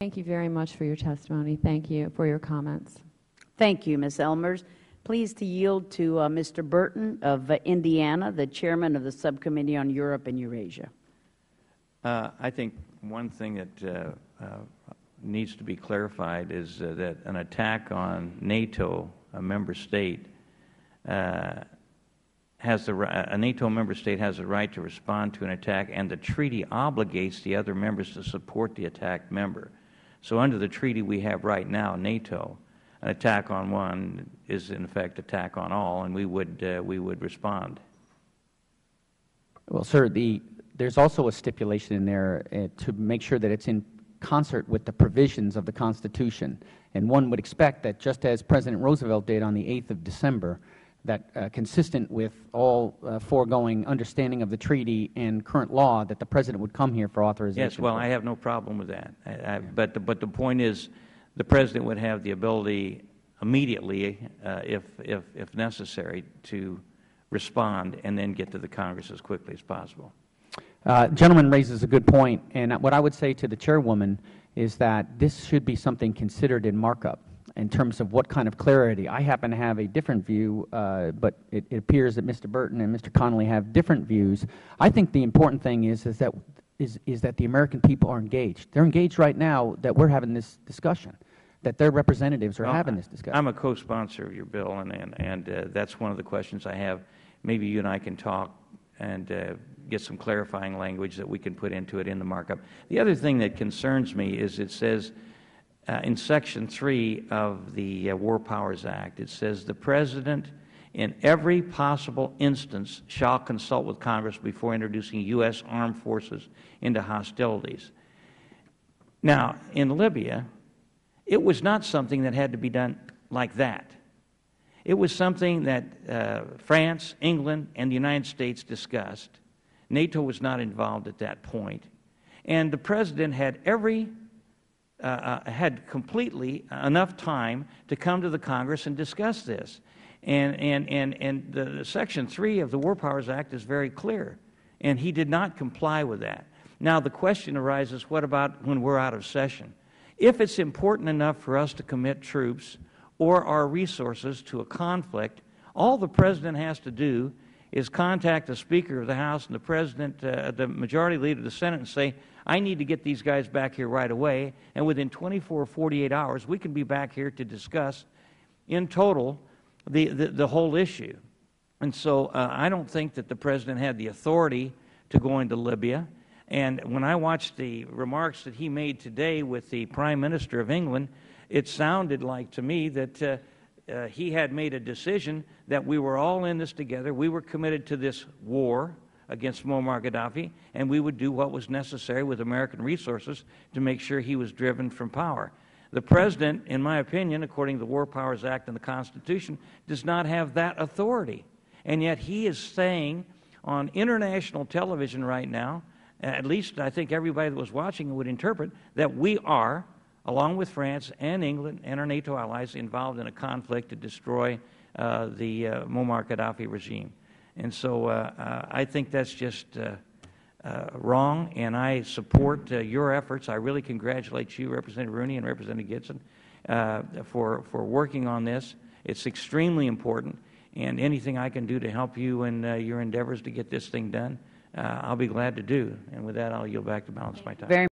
Thank you very much for your testimony. Thank you for your comments. Thank you, Ms. Elmers. Pleased to yield to Mr. Burton of Indiana, the chairman of the Subcommittee on Europe and Eurasia. I think one thing that needs to be clarified is that an attack on NATO, a member state, a NATO member state has the right to respond to an attack, and the treaty obligates the other members to support the attacked member. So under the treaty we have right now, NATO, an attack on one is in effect attack on all, and we would respond. Well, sir, there's also a stipulation in there to make sure that it's in concert with the provisions of the Constitution. And one would expect that, just as President Roosevelt did on the 8th of December, that consistent with all foregoing understanding of the treaty and current law, that the President would come here for authorization. Yes, well, I have no problem with that. But the point is, the President would have the ability immediately, if necessary, to respond and then get to the Congress as quickly as possible. The gentleman raises a good point, and what I would say to the chairwoman is that this should be something considered in markup in terms of what kind of clarity. I happen to have a different view, but it appears that Mr. Burton and Mr. Connolly have different views. I think the important thing is that the American people are engaged. They're engaged right now that we're having this discussion, that their representatives are having this discussion. I'm a co-sponsor of your bill, and that's one of the questions I have. Maybe you and I can talk and get some clarifying language that we can put into it in the markup. The other thing that concerns me is it says in Section 3 of the War Powers Act, it says the President in every possible instance shall consult with Congress before introducing U.S. armed forces into hostilities. Now, in Libya, it was not something that had to be done like that. It was something that France, England, and the United States discussed. NATO was not involved at that point. And the President had had completely enough time to come to the Congress and discuss this. And the Section 3 of the War Powers Act is very clear, and he did not comply with that. Now, the question arises, what about when we're out of session? If it's important enough for us to commit troops or our resources to a conflict, all the President has to do is contact the Speaker of the House and the President, the Majority Leader of the Senate, and say, I need to get these guys back here right away, and within 24 or 48 hours, we can be back here to discuss in total the whole issue. And so I don't think that the President had the authority to go into Libya. And when I watched the remarks that he made today with the Prime Minister of England, it sounded like to me that he had made a decision that we were all in this together, we were committed to this war against Muammar Gaddafi, and we would do what was necessary with American resources to make sure he was driven from power. The President, in my opinion, according to the War Powers Act and the Constitution, does not have that authority. And yet he is saying on international television right now, at least I think everybody that was watching would interpret, that we are, along with France and England and our NATO allies, involved in a conflict to destroy the Muammar Gaddafi regime. And so I think that's just wrong, and I support your efforts. I really congratulate you, Representative Rooney and Representative Gibson, for working on this. It's extremely important, and anything I can do to help you in your endeavors to get this thing done, I'll be glad to do. And with that, I'll yield back to balance my time.